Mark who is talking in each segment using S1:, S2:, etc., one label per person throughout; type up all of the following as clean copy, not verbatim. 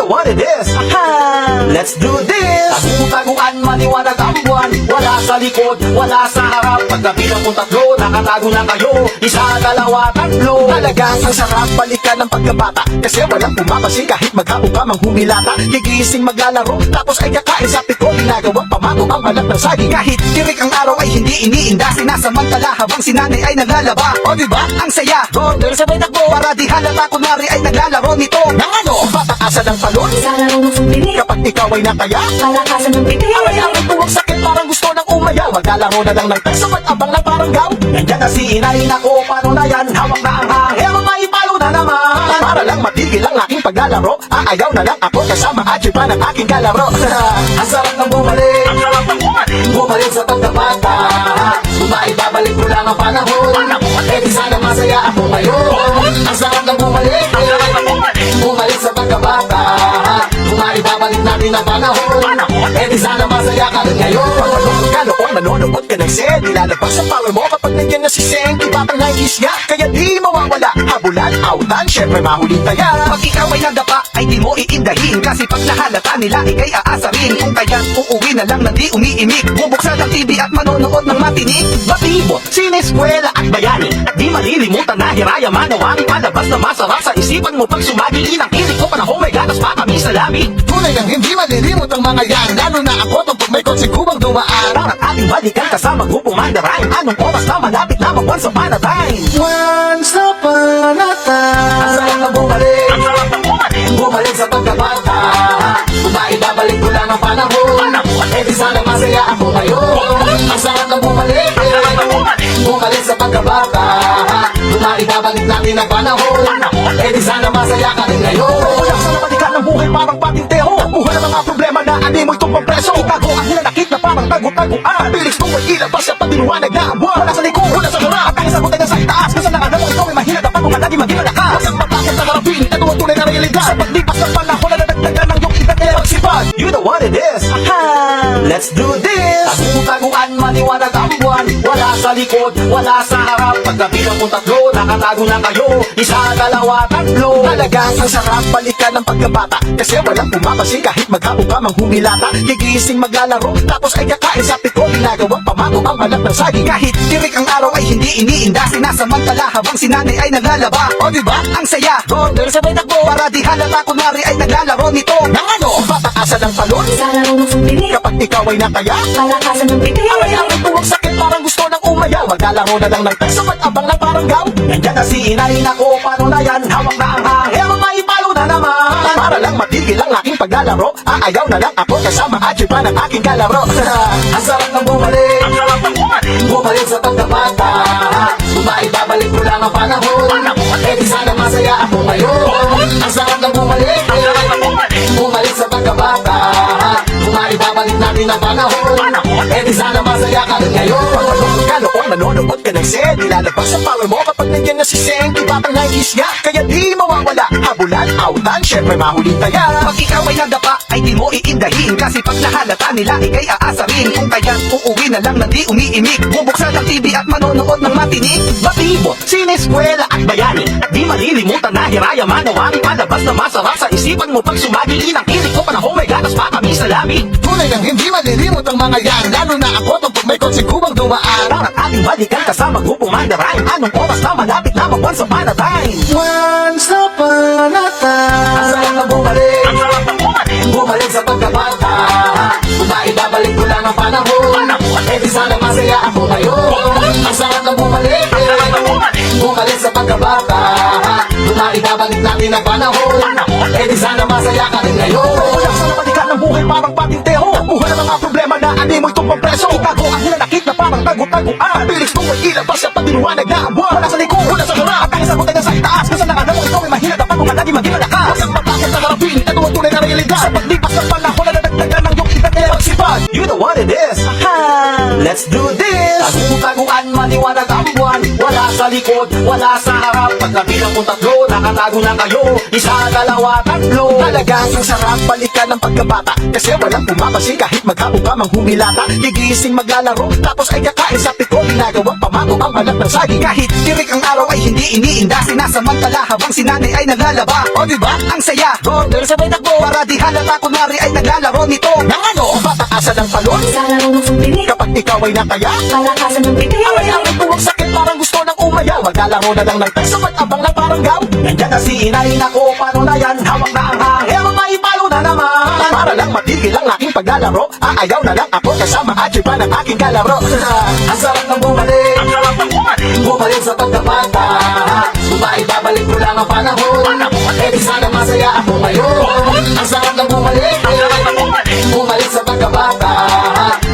S1: know what it is. Let's do this! Tagu-taguan, maliwanag ang buwan. Wala sa likod, wala sa harap. Pagkabilang kong tatlo, nakatago na kayo. Isa, dalawa, tatlo. Talagang ang sarap balikan ng pagkabata. Kasi walang pumapasin kahit maghapon ka mang humilata. Gigising maglalaro, tapos ay kakain sa piko. Ginagawang pamato ang balat ng saging. Kahit tirik ang araw ay hindi iniinda. Sinasamantala habang si nanay ay naglalaba. O diba? Ang saya! Roller sabay takbo para di halata kunwari ay naglalaro nito. Nang ano? Pataasan ng talon.
S2: Sa laro ng sumbili,
S1: Kapag ikaw ay nataya,
S2: palakasan ng pipi.
S1: aray-aray tuwang sakit parang gusto ng umayaw. Maglalaro na lang ng text, abang lang parang gaw. Nandiyan na si inay, nako paano na yan? Hawak na ang hangin, maipalo na naman. Para lang matigil ang aking paglalaro, aayaw na lang ako kasama at pa ng aking kalaro. Ang sarap ng bumalik, ang sarap ng bumalik. Bumalik sa pagkabata, babalik ko lang ang panahon. Eh di sana masaya ako ngayon. Ang sarap ng bumalik, ang sarap ng bumalik. Bumalik sa pagkabata, babalik natin ang panahon. Eh di sana masaya ka rin ngayon. Pagpanood ka noon, manonood ka ng Sen. Nilalabas sa power mo kapag nandiyan na si Sen. Iba pang 90s niya, kaya di mawawala. Habulan, outan, syempre mahuling taya. Pag ikaw ay nadapa, ay di mo iindahin. Kasi pag nahalata nila, ikay aasarin. Kung kaya uuwi na lang na di umiimik. Bubuksan ang TV at manonood ng matinik. Batibo, sineskwela at bayani. At di malilimutan na hiraya manawang palabas na masarap sa isipan mo pag sumagi. Inang kilig ko panahon may ganas pa kami sa labi. Tunay nang hindi malilimot ang mga yan. Lalo na ako pag may konsigubang dumaan. At ating balikan kasama grupong Mandarin. Anong oras na malapit na mag-once upon a time. Once upon a time. Ang sarap na bumalik, ang sarap na bumalik. Bumalik sa pagkabata, babalik ko lang ang panahon. Eh di sana masaya ako ngayon. Ang sarap na bumalik, ang sarap na bumalik. Bumalik sa pagkabata, babalik natin ang panahon. Eh di sana masaya ka rin ngayon. Walang sa nabalikan ng buhay parang patintero. Buhay ng mga problema na animoy tumpang preso. Itago ang hinanakit na parang tago-taguan. Bilis mo ay ilabas sa pagdinuwanag na ang buwan. Wala sa likod, wala sa harap. Kahit sa buhay na sa itaas. Kasi lang alam mo ikaw ay mahina. Dapat mo ka lagi maging malakas. Huwag matakot na harapin. Ito ang tunay na realidad. Sa paglipas ng panahon na nadagdagan ng iyong edad ay magsipag. You know what it is. Let's do this! Tagu-taguan, maliwanag ang buwan. Wala sa likod, wala sa harap. Pagkabilang kong tatlo, nakatago na kayo. Isa, dalawa, tatlo. Talagang ang sarap balikan ng pagkabata. Kasi walang pumapasin kahit maghapon ka mang humilata. Gigising maglalaro, tapos ay kakain sa piko. Ginagawang pamato ang balat ng saging. Kahit tirik ang araw ay hindi iniinda. Sinasamantala habang si nanay ay naglalaba. O diba? Ang saya! Roller sabay takbo para di halata kunwari ay naglalaro nito. Nang ano? Pataasan ng talon.
S2: Sa laro ng sumbili,
S1: Kapag ikaw ay nataya,
S2: palakasan ng pipi.
S1: aray-aray tuwang sakit parang gusto ng umayaw. Maglalaro na lang ng text, abang lang parang gaw. Nandiyan na si inay, nako paano na yan? Hawak na ang hangin, maipalo na naman. Para lang matigil ang aking paglalaro, aayaw na lang ako kasama at pa ng aking kalaro. Ang sarap ng bumalik, ang sarap ng bumalik. Bumalik sa pagkabata, babalik ko lang ang panahon. Eh di sana masaya ako ngayon. Ang sarap ng bumalik, ang sarap ng bumalik. Bumalik sa pagkabata, babalik natin ang panahon. Eh di sana masaya ka rin ngayon. Pagpanood ka noon, manonood ka ng Sen. Nilalabas sa power mo kapag nandiyan na si Sen. Iba pang 90s niya, kaya di mawawala. Habulan, outan, syempre mahuling taya. Pag ikaw ay nadapa, ay di mo iindahin. Kasi pag nahalata nila, ikay aasarin. Kung kaya uuwi na lang na di umiimik. Bubuksan ang TV at manonood ng matinik. Batibo, sineskwela at bayani. At di malilimutan na hiraya manawang palabas na masarap sa isipan mo pag sumagi. Inang kilig ko panahon may ganas pa kami sa labi. Tunay nang hindi malilimot ang mga yan. Lalo na ako pag may konsigubang dumaan. At ating balikan kasama grupong Mandarin. Anong oras na malapit na mag-once upon a time. Once upon a time. Ang sarap na bumalik, ang sarap na bumalik. Bumalik sa pagkabata, babalik ko lang ang panahon. Eh di sana masaya ako ngayon. Ang sarap na bumalik, ang sarap na bumalik. Bumalik sa pagkabata, babalik natin ang panahon. Eh di sana masaya ka rin ngayon. Walang sa nabalikan ng buhay parang patintero. Buhay ng mga problema na animoy tumpang preso. Itago ang hinanakit na parang tago-taguan. Bilis mo ay ilabas sa pagdinuwanag na ang buwan. Wala sa likod, wala sa harap. Kahit sa buhay na sa itaas. Kasi lang alam mo ikaw ay mahina. Dapat mo ka lagi maging malakas. Huwag matakot na harapin. Ito ang tunay na realidad. Sa paglipas ng panahon na nadagdagan ng iyong edad ay magsipag. You know what it is. Let's do this! Tagu-taguan, maliwanag ang buwan. Wala sa likod, wala sa harap. Pagkabilang kong tatlo, nakatago na kayo. Isa, dalawa, tatlo. Talagang ang sarap balikan ng pagkabata, kasi walang pumapansin kahit maghapon ka mang humilata. Gigising maglalaro, tapos ay kakain sa piko. Ginagawang pamato ang balat ng saging. Kahit tirik ang araw ay hindi iniinda, sinasamantala habang si nanay ay naglalaba. O diba, ang saya, order sabay takbo, para di halata kunwari ay naglalaro nito. Nang ano, pataasan ng talon,
S2: Sa laro ng sundili,
S1: kapag ikaw ay nataya.
S2: palakasan ng pitik.
S1: Aray-aray tuwag sakit, parang gusto ng umayaw. Maglalaro na lang ng peso, abang lang parang gaw. Nandiyan na si inay, nako, paano na yan? Hawak na ang hangin, maipalo na naman. Para lang matigil ang aking paglalaro, aayaw na lang ako kasama at pa ng aking kalaro. Ang sarap ng bumalik, ang sarap ng bumalik, bumalik sa pagkabata. Kung maibabalik ko lang ang panahon, eh di sana masaya ako ngayon. Ang sarap ng bumalik, ang sarap ng bumalik, bumalik sa pagkabata.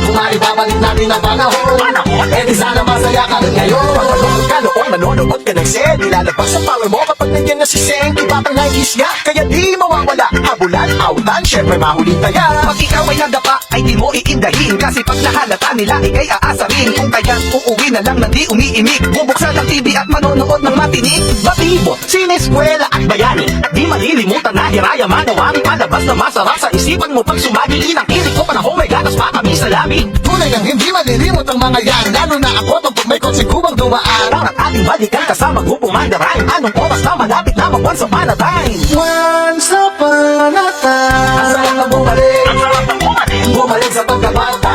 S1: Kung maibabalik natin ang panahon, eh di sana masaya ka rin ngayon. Pagpanood ka noon, manonood ka ng set, ilalabas sa power mo kapag nandiyan na si Seng. Di ba pang 90s nga, kaya di mawawala. Habulan, autan, syempre mahuli taya. Pag ikaw ay nadapa, ay di mo iindahin, kasi pag nahalata nila, ikay aasarin. Kung kaya uuwi na lang na di umiimik, bubuksan ang TV at manonood ng matinik. Batibo, sineskwela at bayani, at di malilimutan na hiraya manawari. Palabas na masarap sa isipan mo pag sumagi. Inang kilig ko panahon may gatas pa kami sa labi. Tunay nang hindi malilimot ang mga yan, lalo na ako pag may konsigubang dumaan. At ating balikan kasama grupong Mandaray. Anong oras na malapit na mag-once upon a time? Once upon a time. Ang sarap na bumalik, ang sarap na bumalik, bumalik sa pagkabata.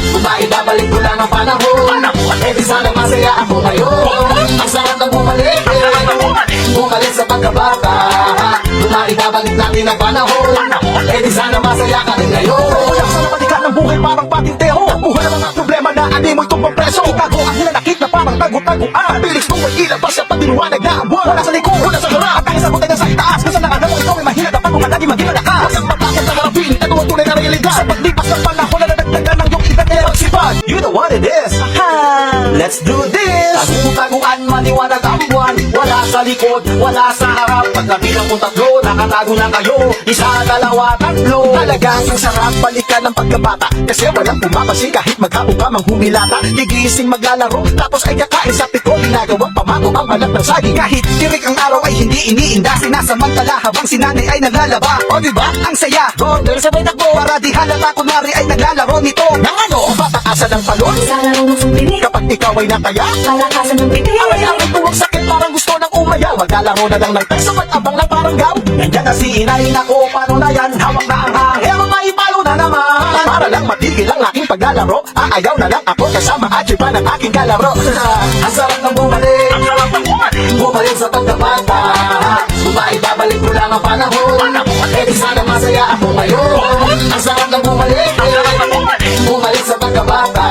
S1: Kung maibabalik ko lang ang panahon, eh di sana masaya ako ngayon. Ang sarap na bumalik, bumalik sa pagkabata. Kung maibabalik natin ang panahon, eh di sana masaya ka rin ngayon. Walang sa napalikan ng buhay parang patintero. Buhay na mga problema na ani mo'y tumbang preso. Itago ang hinanakit na parang tago-taguan. Bilis mong may ilabas sa pagdinuwanag na ang buwan. Wala sa likod, wala sa harap, ang isang butay na sa itaas. Kung saan nakala mo ikaw ay mahina, dapat mo lagi maging malakas. Huwag kang matakot na harapin, ito ang tunay na realidad. Sa paglipas ng panahon na nadagdagan ng iyong edad ay magsipag. You know what it is, let's do this. Tago-taguan, maliwanag ang buwan. Wala sa likod, wala sa harap. Pagkabilang kong tatlo, nakatago na kayo. Isa, dalawa, tatlo. Talagang ang sarap balikan ng pagkabata, kasi walang pumapansin kahit maghapon ka mang humilata. Gigising maglalaro, tapos ay kakain sa piko. Ginagawang pamato ang balat ng saging. Kahit tirik ang araw ay hindi iniinda, sinasamantala habang si nanay ay naglalaba. O diba, ang saya, order sabay takbo, para di halata kunwari ay naglalaro nito. Nang ano, pataasan ng talon,
S2: Sa laro ng sundili,
S1: kapag ikaw ay nataya.
S2: palakasan ng pitik.
S1: Aray-aray tuwag sakit, parang gusto ng umayaw. Maglalaro na lang ng peso, abang lang parang gaw. Nandiyan na si inay, nako, paano na yan? Hawak na ang hangin, maipalo na naman. Para lang matigil ang aking paglalaro, aayaw na lang ako kasama at pa ng aking kalaro. Ang sarap ng bumalik, ang sarap ng bumalik, bumalik sa pagkabata. Kung maibabalik ko lang ang panahon, eh di sana masaya ako ngayon. Ang sarap ng bumalik, ang sarap ng bumalik, bumalik sa pagkabata.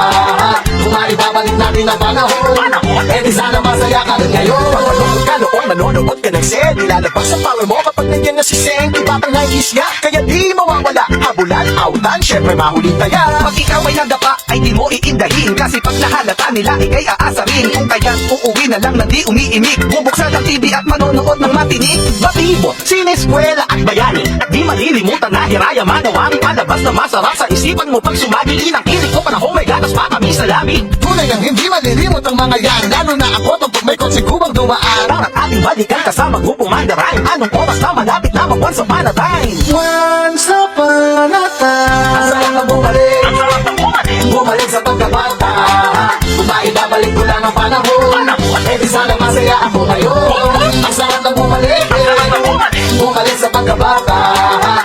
S1: Kung maibabalik natin ang panahon, eh di sana masaya ka rin ngayon. Pagpanood ka noon, manonood ka ng set, ilalabas sa power mo kapag nandiyan na si Seng. Di ba pang 90s nga, kaya di mawawala. Habulan, autan, syempre mahuli taya. Pag ikaw ay nadapa, ay di mo iindahin, kasi pag nahalata nila, ikay aasarin. Kung kaya uuwi na lang na di umiimik, bubuksan ang TV at manonood ng matinik. Batibo, sineskwela at bayani, at di malilimutan na hiraya manawari. Palabas na masarap sa isipan mo pag sumagi. Inang kilig ko panahon may gatas pa kami sa labi. Tunay nang hindi malilimot ang mga yan, lalo na ako pag may konsigubang dumaan. At ating balikan kasama grupong Mandaray. Anong oras na malapit na mag-once upon a time? Once upon a time. Ang sarap na bumalik, ang sarap na bumalik, bumalik sa pagkabata. Kung maibabalik ko lang ang panahon, eh di sana masaya ako ngayon. Ang sarap na bumalik, bumalik sa pagkabata.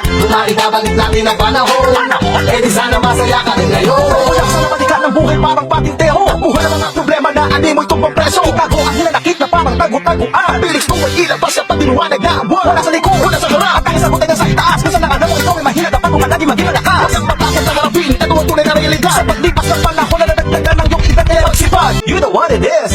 S1: Kung maibabalik natin ang panahon, eh di sana masaya ka rin ngayon. Walang sa napalikan ng buhay parang patintero. Buhay na mga problema na ani mo'y tumbang preso. Itago ang hinanakit na parang tago-taguan. Bilis mong may ilabas sa pagdinuwanag na ang buwan. Wala sa likod, wala sa harap, at ang isang butay na sa itaas. Kung saan nakala mo ikaw ay mahina, dapat mo lagi maging malakas. Huwag kang matakot na harapin, ito ang tunay na realidad. Sa paglipas ng panahon na nadagdagan ng iyong edad ay magsipag. You know what it is,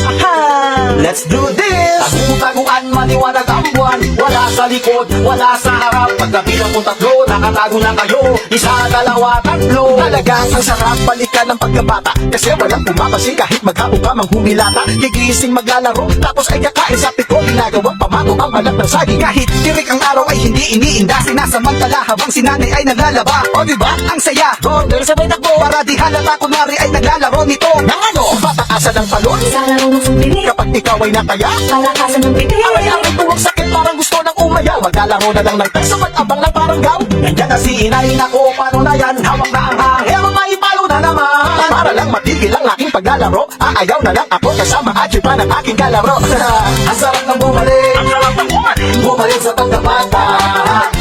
S1: let's do this. Tago-taguan, maliwanag ang buwan. Wala sa likod, wala sa harap. Pagkabilang kong tatlo, nakatago na kayo. Isa, dalawa, tatlo. Talagang ang sarap balikan ng pagkabata, kasi walang pumapansin kahit maghapon ka mang humilata. Gigising maglalaro, tapos ay kakain sa piko. Ginagawang pamato ang balat ng saging. Kahit tirik ang araw ay hindi iniinda, sinasamantala habang si nanay ay naglalaba. O diba, ang saya, order sabay takbo, para di halata kunwari ay naglalaro nito. Nang ano, bata pataasan ng talon
S2: Sa laro ng sumbili,
S1: kapag ikaw ay nataya.
S2: palakasan ng biti.
S1: Aray-aray tuwag sakit, parang gusto ng umayaw. Maglalaro na lang ng text, abang ng parang gaw. Nandiyan na si inay, nako, paano na yan? Hawak na ang hangin, maipalo na naman. Para lang matigil ang aking paglalaro, aayaw na lang ako kasama at pa ng aking kalaro. Ang sarap ng bumalik,
S3: Ang sarap ng bumalik.
S1: bumalik sa pagkabata.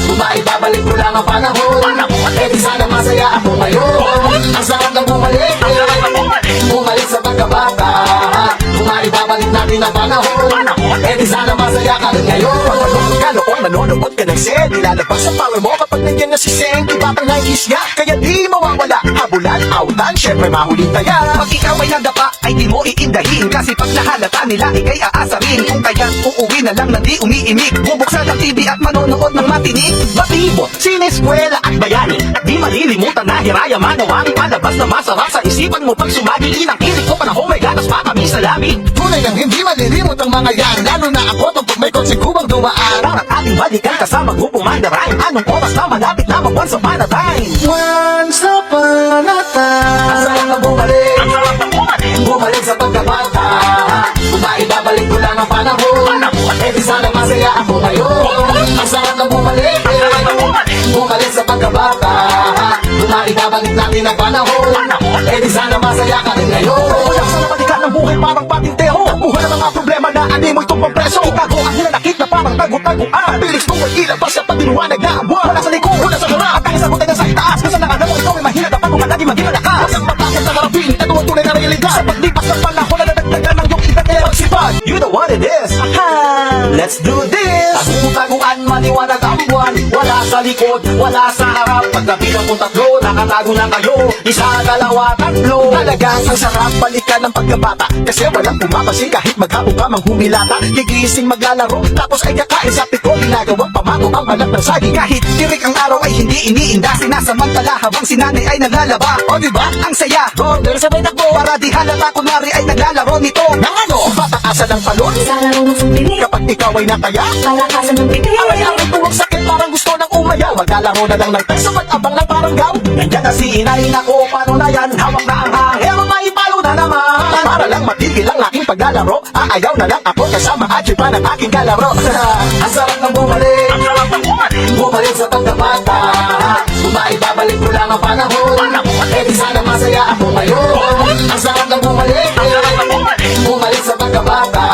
S1: Kung maibabalik ko lang ang panahon, eh di sana masaya ako ngayon. Ang sarap ng bumalik,
S3: Ang sarap ng bumalik.
S1: bumalik sa pagkabata. Kung maibabalik natin ang panahon, eh di sana masaya ka rin ngayon. Pagpapagod ka noon, nanonood ka ng set. Nilalabas sa power mo kapag nandiyan na si Seng. Di ba pang 90s nga, kaya di mawawala. Habulan, outan, syempre mahuling taya. Pag ikaw ay nadapa, ay di mo iindahin. Kasi pag nahalata nila, ikay aasarin. Kung kaya uuwi na lang na di umiimik. Bubuksan ang TV at manonood ng matinik. Batibo, sineskwela at bayani. At di malilimutan na hiraya manawang palabas na masarap sa isipan mo pag sumagi. Inang kilig ko panahon may gatas pa kami sa labi. Tunay nang hindi malilimot ang mga yan. Lalo na ako pag may kotse kubang dumaan. At ating balikan kasama grupong mandarin. Anong oras na malapit na mag-once upon a time? Once upon a time. Ang sarap na bumalik.
S3: Ang sarap ng bumalik.
S1: Bumalik sa pagkabata. Kung maibabalik ko lang ang panahon, eh di sana masaya ako ngayon. Ang sarap na bumalik.
S3: Ang sarap ng bumalik.
S1: Bumalik sa pagkabata. Kung maibabalik natin ang panahon, eh di sana masaya ka rin ngayon. Walang sa napalikan ng buhay parang patinteho. Buhay ng mga problema na animoy itong pampreso. Itago ang hinanakit na parang tago-taguan. Bilis mo ay ilabas sa pagdinuwanag na abuan. Wala sa likod, wala sa harap. At ang isang butay na sa itaas. Kung saan nakala mo ikaw ay mahina, dapat mo ka lagi maging malakas. Wasang matakot na harapin, ito ang tunay na realidad. Sa paglipas ng panahon na nadagdagan ng iyong edad ay magsipag. You know what it is. Aha! Let's do this! Tagu-taguan, maliwanag ang buwan. Wala sa likod, wala sa harap. Pagkabilang kong tatlo, nakatago na kayo. Isa, dalawa, tatlo. Talagang ang sarap balikan ng pagkabata. Kasi walang pumapasin kahit maghapon ka mang humilata. Gigising maglalaro, tapos ay kakain sa piko. Ginagawang pamako ang balat ng saging. Kahit tirik ang araw ay hindi iniinda. Sinasamantala habang si nanay ay naglalaba. O diba? Ang saya. Order sabay takbo. Para di halata kunwari ay naglalaro nito. Nang ano? Pataasan ng talon
S2: Sa laro ng sumbili,
S1: kapag ikaw ay nataya.
S2: palakasan ng biti.
S1: Aray-aray tuwag sakit, parang gusto ng umayaw. Maglalaro na lang ng text, abang ng parang gaw. Nandiyan na si inay, nako, paano na yan? Hawak na ang hangin, maipalo na naman. Para lang matigil ang aking paglalaro, aayaw na lang ako kasama at pa ng aking kalaro. Ang sarap ng bumalik,
S3: Ang sarap ng bumalik.
S1: bumalik sa pagkabata. Kung maibabalik ko lang ang panahon, eh di sana masaya ako ngayon. Ang sarap ng bumalik,
S3: Ang sarap ng bumalik.
S1: bumalik sa pagkabata.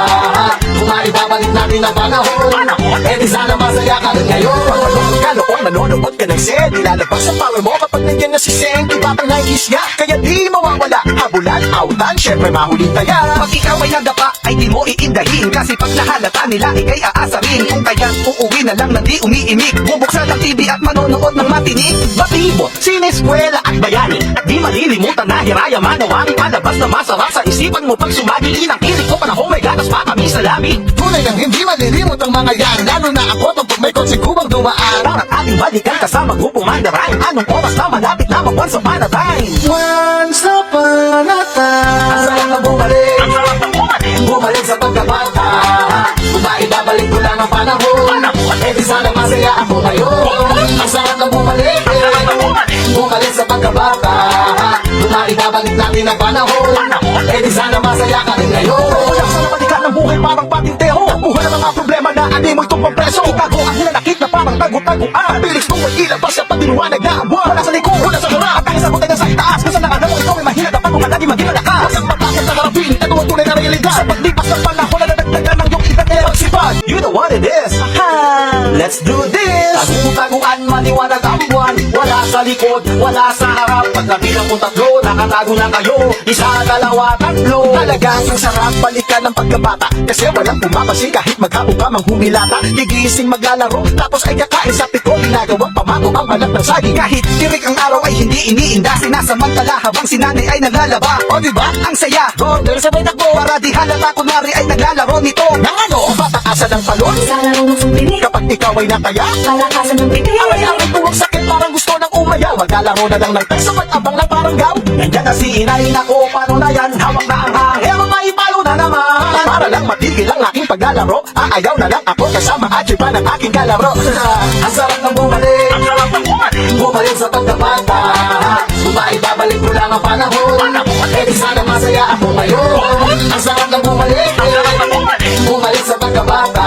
S1: Kung maibabalik natin ang panahon, eh di sana masaya ka rin ngayon. Pagpapagod ka noon, nanonood ka ng set. Nilalabas sa power mo kapag nandiyan na si Seng. Di ba pang 90s nga, kaya di mawawala. Habulan, outan, syempre mahuling taya. Pag ikaw ay nadapa, ay di mo iindahin. Kasi pag nahalata nila, ikay aasarin. Kung kaya uuwi na lang na di umiimik. Bubuksan ang TV at manonood ng matinik. Batibo, sineskwela at bayani. At di malilimutan na hiraya manawang palabas na masarap sa isipan mo pag sumagi. Inang kilig ko panahon may gatas pa kami sa labi. Tunay nang hindi malilimot ang mga yan. Lalo na ako pag may kotse kubang dumaan. At ating balikan kasama grupong mandarin. Anong oras na malapit na mag-once upon a time? Once upon a time. Ang sarap na bumalik.
S3: Ang sarap ng bumalik.
S1: Bumalik sa pagkabata. Kung maibabalik ko lang ang panahon, eh di sana masaya ako ngayon. Ang sarap na bumalik.
S3: Ang sarap ng bumalik.
S1: Bumalik sa pagkabata. Kung maibabalik natin ang panahon, eh di sana masaya ka rin ngayon. Walang sa napalikan ng buhay parang patinteho. Buhay ng mga problema na animoy itong pampreso. Itago ang hinanakit na parang tago-taguan. Bilis mo ay ilabas sa pagdinuwanag na abuan. Wala sa likod, wala sa harap. At ang isang butay na sa itaas. Kung saan nakala mo ikaw ay mahina, dapat mo ka lagi maging malakas. Wasang matakot na harapin, ito ang tunay na realidad. Sa paglipas ng panahon na nadagdagan ng iyong edad ay magsipag. You know what it is. Aha! Let's do this! Tagu-taguan, maliwanag ang buwan. Wala sa likod, wala sa harap. Pagkabilang kong tatlo, nakatago na kayo. Isa, dalawa, tatlo. Talagang ang sarap balikan ng pagkabata. Kasi walang pumapasin kahit maghapon ka mang humilata. Gigising maglalaro, tapos ay kakain sa piko. Ginagawang pamako ang balat ng saging. Kahit tirik ang araw ay hindi iniinda. Sinasamantala habang si nanay ay naglalaba. O diba? Ang saya. Order sabay takbo. Para di halata kunwari ay naglalaro nito. Nang ano? Pataasan ng talon
S2: Sa laro ng sumbili,
S1: kapag ikaw ay nataya.
S2: palakasan ng biti.
S1: Aray-aray tuwag sakit, parang gusto ng umayaw. Maglalaro na lang ng text, abang ng parang gaw. Nandiyan na si inay, nako, paano na yan? Hawak na ang hangin, maipalo na naman. Para lang matigil ang aking paglalaro, aayaw na lang ako kasama at pa ng aking kalaro. Ang sarap ng bumalik.
S3: Ang sarap ng bumalik.
S1: Bumalik sa pagkabata. Kung maibabalik ko lang ang panahon, eh di sana masaya ako ngayon. Ang sarap ng bumalik,
S3: Ang sarap ng bumalik.
S1: bumalik sa pagkabata.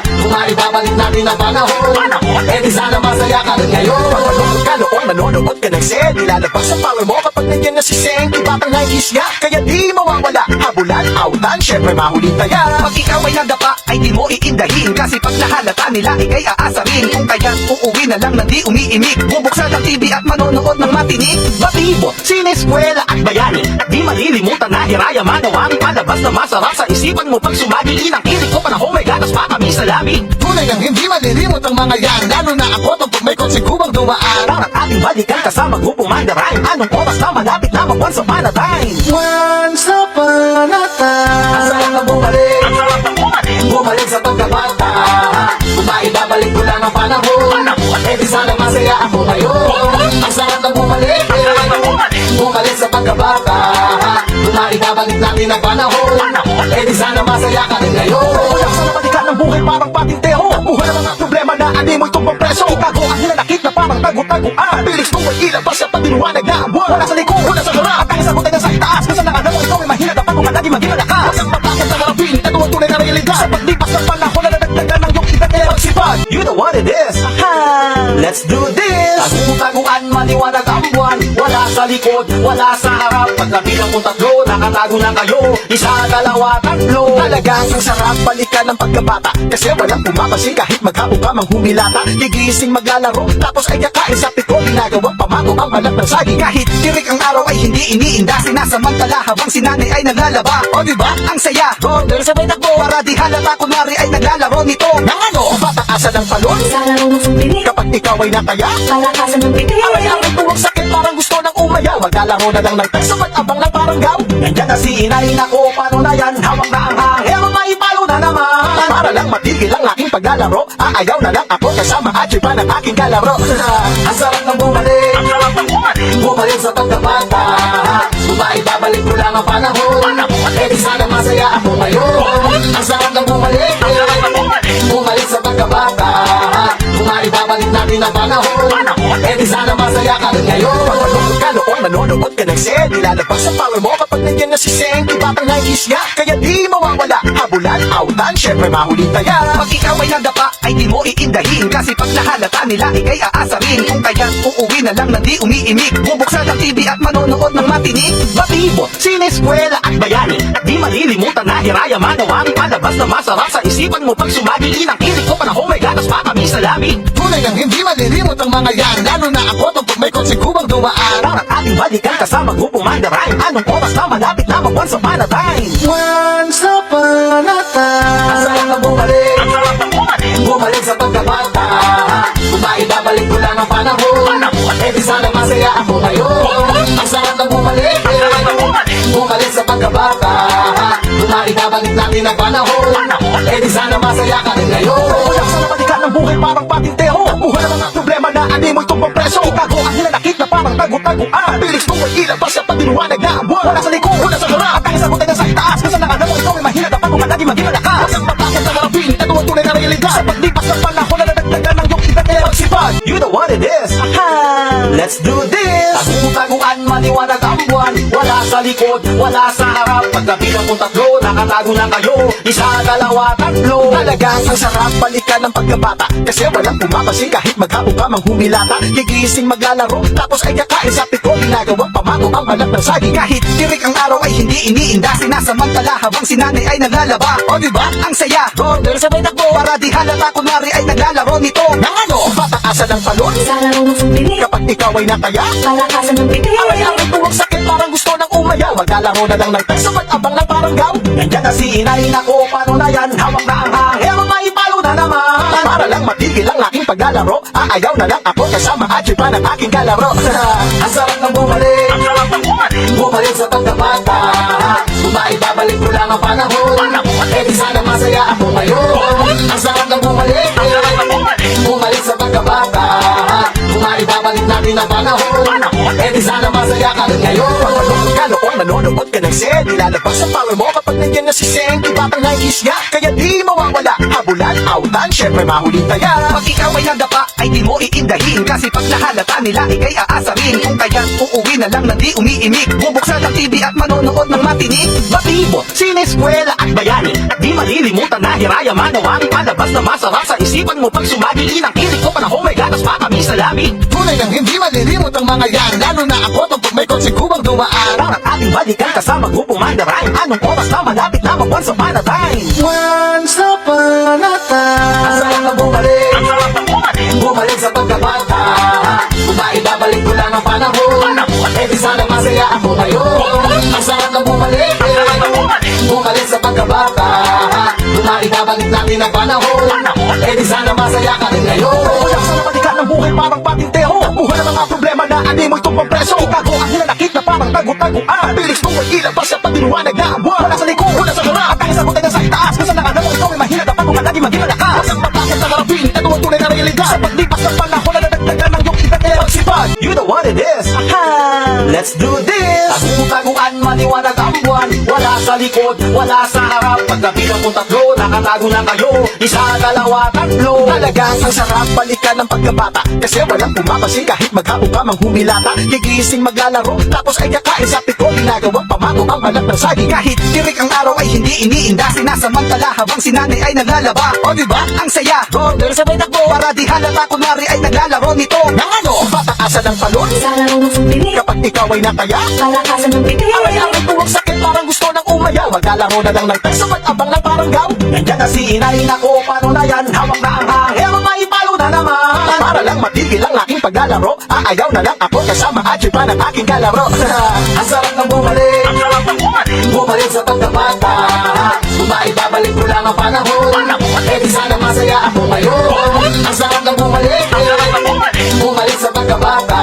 S1: Kung maibabalik natin ang panahon, eh di sana masaya ka rin ngayon. Pag manonood ka noon, manonood ka ng Sen. Ilalabas sa power mo kapag nandiyan na si Sen. Di batang 90s nga, kaya di mawawala. Habulan, outan, syempre mahuli taya.
S4: Pag ikaw ay nadapa, ay di mo iindahin. Kasi pag nahalata nila, ikay aasarin. Kung kaya't uuwi na lang na di umiimik. Bubuksan ang TV at manonood ng matinik.
S1: Batibo, sineskwela at bayani. At di malilimutan na hiraya manawari. Palabas na masarap sa isipan mo pag sumagi. Inang kilig ko panahon may gatas pa kami sa labi. Tunay ang hindi malilimot ang mga yan. Lalo na ako pag may konsigubang dumaan. At ating balikan kasama grupong mandarine. Anong oras na malapit na mag-once upon a time. Once upon a time. Ang sarap na bumalik.
S3: Ang sarap ng bumalik.
S1: Bumalik sa pagkabata. Kung maibabalik ko lang ang panahon, eh di sana masaya ako ngayon. Ang sarap na bumalik.
S3: Ang sarap ng bumalik.
S1: Bumalik sa pagkabata. Kung maibabalik natin ang panahon, eh di sana masaya ka rin ngayon. Walang sa napalikan ng buhay parang patinteho. Buhay ng mga problema na ani mo'y tumbang preso. Itago ang hinanakit na parang tago-taguan. Bilis kong may ilabas sa pagdinuwanag na ang buwan. Wala sa likod, wala sa harap. At ang isang butay na sa itaas. Kung saan nakala mo ikaw ay mahina, dapat mo lagi maging malakas. Huwag kang matakot sa harapin. Ito ang tunay na realidad. Sa paglipas ng panahon na nadagdagan ng iyong edad kaya magsipag. You know what it is. Let's do this. Tagu-taguan, maliwanag ang buwan. Wala sa likod, wala sa harap. Pagkabilang kong tatlo, nakatago na kayo. Isa, dalawa, tatlo. Talagang ang sarap balikan ng pagkabata. Kasi walang pumapasin kahit maghapon ka mang humilata. Gigising maglalaro, tapos ay kakain sa piko. Ginagawang pamako ang balat ng saging.
S4: Kahit tirik ang araw ay hindi iniinda. Sinasamantala habang si nanay ay naglalaba. O diba? Ang saya.
S1: Order sabay takbo.
S4: Para di halata kunwari ay naglalaro nito.
S1: Nang ano, pataasan ng talon.
S2: Sa laro ng sumpili,
S1: Kapag ikaw ay nataya,
S2: palakasan ng pitik.
S1: aray-aray tuwag sakit parang gusto ng umayaw. Maglalaro na lang ng text, abang lang parang gaw. Nandiyan na si inay, nako, paano na yan? Hawak na ang hangin, maipalo na naman. Para lang matigil ang aking paglalaro, aayaw na lang ako kasama at pa ng aking kalaro. Ang sarap ng bumalik,
S3: Ang sarap ng bumalik.
S1: bumalik sa pagkabata. Kung maibabalik ko lang ang panahon, eh di sana masaya ako ngayon. Ang sarap ng bumalik,
S3: Ang sarap ng bumalik.
S1: bumalik sa pagkabata. Kung maibabalik natin ang panahon, eh di sana masaya ka rin ngayon. Pag manonood ka noon, manonood ka ng Sen. Ilalabas sa power mo kapag nandiyan na si Sen. Di batang 90s nga, kaya di mawawala. Habulan, outan, syempre mahuli taya.
S4: Pag ikaw ay nadapa, ay di mo iindahin. Kasi pag nahalata nila, ikay aasarin. Kung kaya't uuwi na lang na di umiimik. Bubuksan ang TV at manonood ng matinik.
S1: Batibo, sineskwela at bayani. At di malilimutan na hiraya manawari. Palabas na masarap sa isipan mo pag sumagi. Inang kilig ko panahon may gatas pa kami sa labi. Tunay ang hindi malilimot ang mga yan. Lalo na ako pag may konsigubang dumaan. At ating balikan kasama grupong mandarine. Anong oras na malapit na mag-once upon a time. Once upon a time. Ang sarap na bumalik.
S3: Ang sarap ng bumalik.
S1: Bumalik sa pagkabata. Kung maibabalik ko lang ang panahon, eh di sana masaya ako ngayon. Ang sarap na bumalik.
S3: Ang sarap ng bumalik.
S1: Bumalik sa pagkabata. Kung maibabalik natin ang panahon, eh di sana masaya ka rin ngayon. Walang sa napalikan ng buhay parang patinteho. Buhay ng mga problema na ani mo'y tumbang preso. Itago ang hinanakit na parang tago-taguan. Bilis kong may ilabas sa pagdinuwanag na ang buwan. Wala sa likod, wala sa harap. At ang isang butay na sa itaas. Kung saan nakala mo ikaw ay mahina, dapat mo lagi maging malakas. Huwag kang matakot sa harapin. Ito ang tunay na realidad. Sa paglipas ng panahon na nadagdagan ng iyong edad kaya magsipag. You know what it is. Let's do this. Tagu-taguan, maliwanag ang buwan. Wala sa likod, wala sa harap. Pagkabilang kong tatlo, nakatago na kayo. Isa, dalawa, tatlo. Talagang ang sarap balikan ng pagkabata. Kasi walang pumapasin kahit maghapon ka mang humilata. Gigising maglalaro, tapos ay kakain sa piko. Ginagawang pamako ang balat ng saging.
S4: Kahit tirik ang araw ay hindi iniinda. Sinasamantala habang si nanay ay naglalaba. O diba? Ang saya.
S1: Order sabay takbo.
S4: Para di halata kunwari ay naglalaro nito.
S1: Nang ano, pataasan ng talon.
S2: Sa laro ng sumpili,
S1: Kapag ikaw ay nataya,
S2: palakasan ng pitik.
S1: aray-aray tuwag sakit parang gusto ng umayaw. Maglalaro na lang ng text, abang lang parang gaw. Nandiyan na si inay, nako, paano na yan? Hawak na ang hangin, maipalo na naman. Para lang matigil ang aking paglalaro, aayaw na lang ako kasama at pa ng aking kalaro. Ang sarap ng bumalik.
S3: Ang sarap ng bumalik.
S1: Bumalik sa pagkabata. Kung maibabalik ko lang ang panahon, eh di sana masaya ako ngayon. Ang sarap ng bumalik.
S3: Ang sarap ng bumalik.
S1: Bumalik sa pagkabata. Kung maibabalik natin ang panahon, eh di di sana masaya ka rin ngayon. Pag malungkot ka noon, nanonood ka ng sed. Ilalabas ang power mo kapag nandiyan na si Seng. Di batang 90s nga, kaya di mawawala. Habulan, outan, syempre mahuling taya.
S4: Pag ikaw ay nadapa, ay di mo iindahin. Kasi pag nahalata nila, ikay aasarin. Kung kaya't uuwi na lang na di umiimik. Bubuksan ang TV at manonood ng matinik.
S1: Batibo, sineskwela at bayani. At di malilimutan na hiraya manawari. Palabas na masarap sa isipan mo pag sumagi. Inang kilig ko panahon may gatas pa kami sa labi. Tunay nang hindi malilimot ang mga yan. Lalo na ako pag may konsikubang dumaan. At ating balikan kasama grupong mandarayang. Anong oras na malapit na mag-once upon a time. Once upon a time. Ang sarap na bumalik.
S3: Ang sarap ng bumalik.
S1: Bumalik sa pagkabata. Kung maibabalik ko lang ang panahon. Eh di sana masaya ako ngayon. Ang sarap na bumalik.
S3: Ang sarap ng bumalik.
S1: Bumalik sa pagkabata. Kung maibabalik natin ang panahon. Eh di sana masaya ka rin ngayon. Walang sa nabalikan ng buhay parang patinteho. Buhay ng mga problema na ani mo'y tumpang preso. Itago ang hinanakit na parang tago-taguan. Bilis mo ay ilabas sa pagdinuwanag na ang buwan. Wala sa likod, wala sa harap. At ang isang butay na sa itaas. Kung saan nakala mo ikaw ay mahina. Dapat mo ka lagi maging malakas. Huwag kang matakot sa harapin. Ito ang tunay na realidad. Sa paglipas ng panahon na nadagdagan ng iyong edad nila magsipag. You know what it is. Aha! Let's do this! Tagu-taguan, maliwanag ang buwan. Wala sa likod, wala sa harap. Pagkabilang kong tatlo, nakatago na kayo. Isa, dalawa, tatlo. Talagang ang sarap balikan ng pagkabata. Kasi walang pumapasin kahit maghapon ka mang humilata. Gigising maglalaro, tapos ay kakain sa piko. Ginagawang pamako ang balat ng saging.
S4: Kahit tirik ang araw ay hindi iniinda. Sinasamantala habang si nanay ay naglalaba. O diba? Ang saya.
S1: Order sabay takbo.
S4: Para di halata kunwari ay naglalaro nito.
S1: Nang ano? Pataasan ng talon.
S2: Sa laro ng sundili.
S1: Kapag ikaw ay nataya,
S2: Palakasan ng pitik.
S1: aray-aray tuwang sakit parang gusto ng umaya. Maglalaro na lang ng text, sapat abang ng parang gaw. Nandiyan na si inay, nako, paano na yan? Hawak na ang hangin, maipalo na naman. Para lang matigil ang aking paglalaro, aayaw na lang ako kasama at pa ng aking kalaro. Ang sarap ng bumalik,
S3: Ang sarap ng bumalik.
S1: bumalik sa pagkabata. Kung maibabalik ko lang ang panahon, eh di sana masaya ako ngayon. Ang sarap ng bumalik,
S3: Ang sarap ng bumalik.
S1: bumalik sa pagkabata.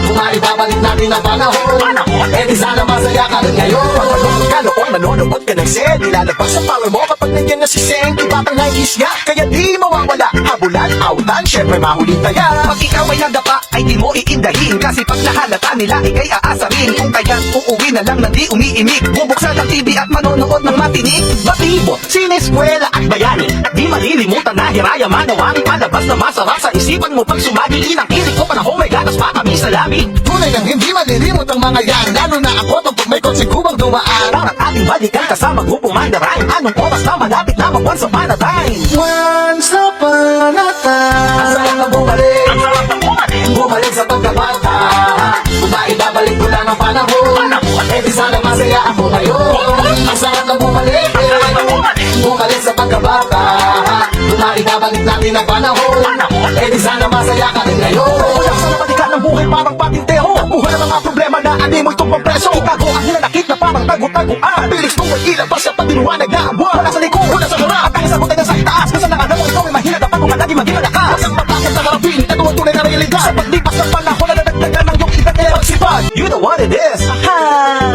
S1: Kung maibabalik natin ang panahon, eh di sana masaya ka rin ngayon. Pag malungkot ka noon, nanonood ka ng sed. Ilalabas ang power mo kapag nandiyan na si Seng. Di batang 90s nga, kaya di mawawala. Habulan, outan, syempre mahuling taya.
S4: Pag ikaw ay nadapa, ay di mo iindahin. Kasi pag nahalata nila, ikay aasarin. Kung kaya't uuwi na lang na di umiimik. Bubuksan ang TV at manonood ng matinik.
S1: Batibo, sineskwela at bayani. At di malilimutan na hiraya manawari. Palabas na masarap sa isipan mo pag sumagi. Inang kilig ko panahon may gatas pa kami sa labi. Tunay nang hindi malilimot ang mga yan. Lalo na ako pag may konsikubang dumaan. At ating balikan kasama grupong mandarayang. Anong oras na malapit na mag-once upon a time. Once upon a time. Ang sarap na bumalik.
S3: Ang sarap ng bumalik.
S1: Bumalik sa pagkabata. Kung maibabalik ko lang ang panahon, eh di sana masaya ako ngayon. Ang sarap na bumalik.
S3: Ang sarap ng bumalik.
S1: Bumalik sa pagkabata. Kung maibabalik natin ang panahon, eh di sana masaya ka rin ngayon. Walang sa nabalikan ng buhay parang patinteho. Buhay ng mga problema na ani mo'y tumpang preso. Itago ang hinanakit na parang tago-taguan. Bilis mo ay ilabas sa pagdinuwanag na ang buwan. Wala sa likod, wala sa harap. At ang isang butay na sa itaas. Kung saan nakala mo ikaw ay mahina. Dapat mo ka lagi maging malakas. Huwag kang matakot sa harapin. Ito ang tunay na realidad. Sa paglipas ng panahon na nadagdagan ng iyong edad nila magsipag. You know what it is. Aha!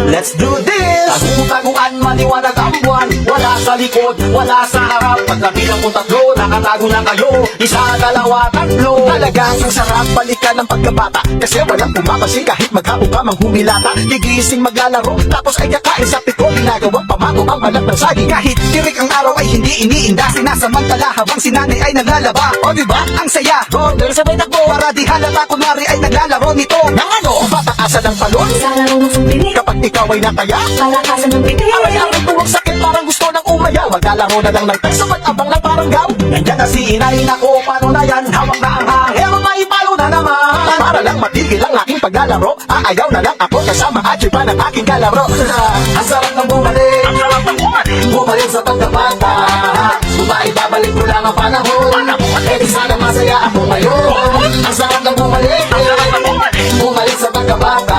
S1: Let's do this! Tagu-taguan, maliwanag ang buwan. Wala sa likod, wala sa harap. Pagkabilang kong tatlo, nakatago na kayo. Isa, dalawa, tatlo. Talagang ang sarap balikan ng pagkabata. Kasi walang pumapasin kahit maghapon ka mang humilata. Gigising maglalaro, tapos ay kakain sa piko. Ginagawang pamako ang balat ng saging.
S4: Kahit tirik ang araw ay hindi iniinda. Sinasamantala habang si nanay ay naglalaba. O diba? Ang saya.
S1: Order sabay takbo.
S4: Para di halata kunwari ay naglalaro nito.
S1: Nang ano? Pataasan ng talon.
S2: Sa laro ng sundili.
S1: Kapag ikaw ay nataya,
S2: Palakasan ng pitik.
S1: aray-aray tuwang sakit parang gusto ng umaya. Maglalaro na lang ng text, sapat abang ng parang gaw. Nandiyan na si inay, nako, paano na yan? Hawak na ang hangin, maipalo na naman. Para lang matigil ang aking paglalaro, aayaw na lang ako kasama at pa ng aking kalaro. Ang sarap ng bumalik.
S3: Ang sarap ng bumalik.
S1: Bumalik sa pagkabata. Kung maibabalik ko lang ang panahon, eh di sana masaya ako ngayon. Ang sarap ng bumalik.
S3: Ang sarap ng bumalik.
S1: Bumalik sa pagkabata.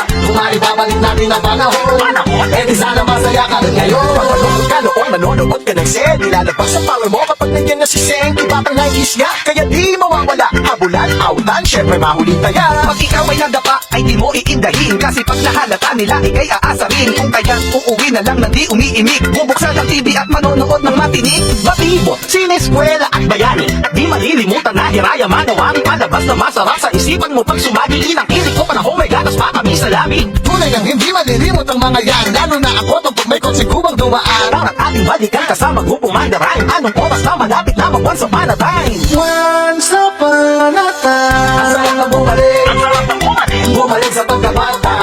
S1: Kung maibabalik natin ang panahon, eh di sana masaya ka rin ngayon. Pag malungkot ka noon, nanonood ka ng sed. Ilalabas ang power mo kapag nandiyan na si Seng. batang 90s nga, kaya di mawawala. Habulan, autan, syempre mahuli taya.
S4: Pag ikaw ay nadapa, ay di mo iindahin. Kasi pag nahalata nila, ikay aasarin. Kung kaya't uuwi na lang na di umiimik. Bubuksan ang TV at manonood ng matinik.
S1: Batibo, sineskwela at bayani. At di malilimutan na hiraya manawari. Palabas na masarap sa isipan mo pag sumagi. Inang kilig ko panahon may gatas pa kami sa labi.
S5: Tunay nang hindi malilimot ang mga yan. Lalo na ako pag may konsekubang dumaan.
S1: Araw at ating balikan kasama grupong mandarayang. Anong oras na malapit na mag-once upon a time.
S5: Once upon a
S1: Ang
S5: time.
S1: sarap na bumalik,
S3: Ang sarap ng bumalik.
S1: bumalik sa pagkabata.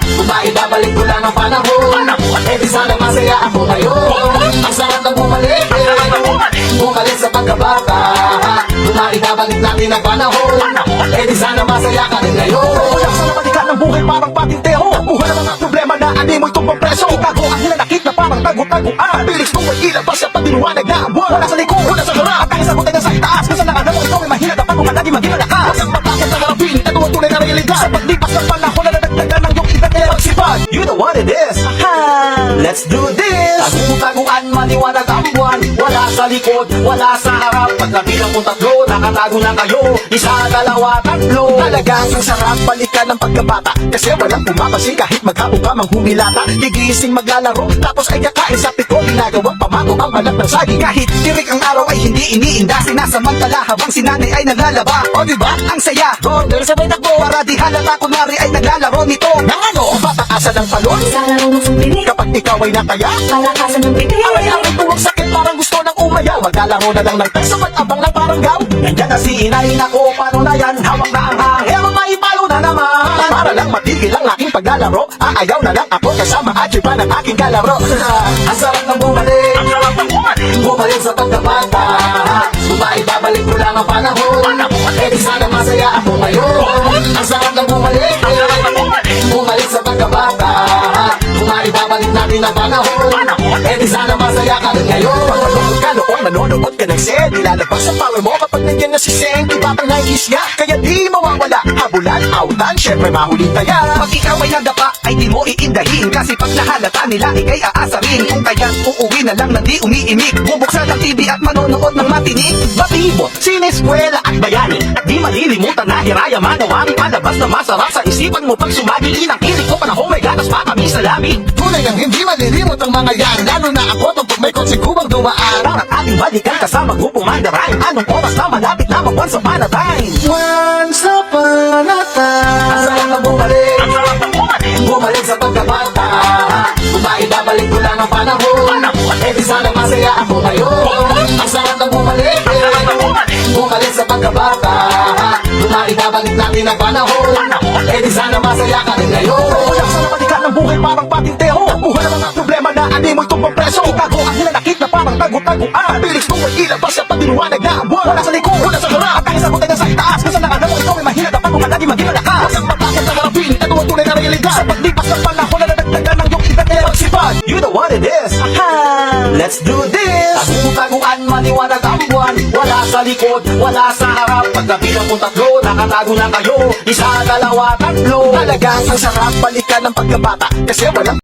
S1: Kung maibabalik ko lang ang panahon, eh di sana masaya ako ngayon. Ang sarap na bumalik,
S3: Ang sarap ng bumalik.
S1: bumalik sa pagkabata. Kung maibabalik natin ang panahon, eh di sana masaya ka rin ngayon. Walang sa nabalikan ng buhay parang patinteho. Buhay ng mga problema na ani mo'y tumbang preso. Itago ang hinanakit na parang tago-taguan. Bilis mo ay ilabas sa pagdinuwanag na ang buwan. Wala sa likod, wala sa harap. At ang sagot ay nasa itaas. Kung saan nakadamo ikaw ay mahina dapat kung lagi maging malakas. Huwag kang matakot na harapin. Ito ang tunay na realidad. Sa paglipas ng panahon na nadagdagan ng iyong edad kaya magsipag. You know what it is. Let's do this. Tagu-taguan, maliwanag ang buwan. Wala sa likod, wala sa harap. Pagkabilang kong tatlo, nakatago na kayo. Isa, dalawa, tatlo. Talagang ang sarap balikan ng pagkabata. Kasi walang pumapasin kahit maghapon ka mang humilata. Gigising maglalaro, tapos ay kakain sa piko. Ginagawang pamato ang balat ng saging.
S4: Kahit tirik ang araw ay hindi iniinda. Sinasamantala habang si nanay ay naglalaba. O diba? Ang saya.
S1: Corner sabay takbo.
S4: Para di halata kunwari ay naglalaro nito.
S1: Nang ano, pataasan ng talon.
S2: Sa laro ng sumpinig,
S1: Kapag ikaw ay nataya,
S2: palakasan ng pitik.
S1: aray-aray tuwang sakit parang gusto ng umayaw. Maglalaro na lang ng text, sabay abang ng parang gaw. Nandyan na si inay, nako, paano na yan? Hawak na ang hangin, maipalo na naman. Para lang matigil ang aking paglalaro, aayaw na lang ako kasama at pa ng aking kalaro. Ang sarap ng bumalik,
S3: Ang sarap ng bumalik.
S1: bumalik sa pagkabata. Kung maibabalik ko lang ang panahon, eh di sana masaya ako ngayon. Ang sarap ng bumalik,
S3: Ang sarap ng bumalik.
S1: bumalik sa pagkabata. Kung maibabalik natin ang panahon, eh di sana masaya ka rin ngayon. Manonood ka noon, manonood ka ng Sen. Nilalabas sa power mo kapag nandiyan na si Sen. Iba pang 90s nga, kaya di mawawala. Habulan, autan, syempre mahuli taya.
S4: Pag ikaw ay nadapa, ay di mo iindahin. Kasi pag nahalata nila, ikay aasarin. Kung kaya't uuwi na lang na di umiimik. Bubuksan ang TV at manonood ng matinik.
S1: Batibo, sineskwela at bayani. At di malilimutan na hiraya manawari. Palabas na masarap sa isipan mo pag sumagi. Inang kilig ko panahon may gatas pa kami sa labi.
S5: Tunay nang hindi malilimot ang mga yan. Lalo na ako pag may konsekubang dumaan.
S1: Araw at ating balikan kasama grupong mandarayang. Anong oras na malapit na mag-once upon a time.
S5: Once upon a
S1: Ang
S5: time.
S1: sarap na bumalik,
S3: Ang sarap ng bumalik.
S1: bumalik sa pagkabata. Kung maibabalik ko lang ang panahon, eh di sana masaya ako ngayon. Ang sarap na bumalik,
S3: Ang sarap ng bumalik.
S1: bumalik sa pagkabata. Kung maibabalik natin ang panahon, eh di sana masaya ka rin ngayon. Walang sa nabalikan ng buhay parang patinteho. Buhay ng mga problema na ani mo'y tumbang preso. Itago ang hinanakit na parang tago-taguan. Bilis mo ay ilabas sa pagdinuwanag na ang buwan. Wala sa likod, wala sa harap. At ang sagot ay nasa itaas. Kung saan nakadamo ikaw ay mahina dapat kung lagi maging malakas. Huwag kang matakot na harapin. Ito ang tunay na realidad. Sa paglipas ng panahon na nadagdagan ng iyong edad kaya magsipag. You know what it is. Let's do this. Tagu-taguan, maliwanag ang buwan. Wala sa likod, wala sa harap. Pagkabilang kong tatlo, nakatago na kayo. Isa, dalawa, tatlo. Talagang ang sarap balikan ng pagkabata. Kasi walang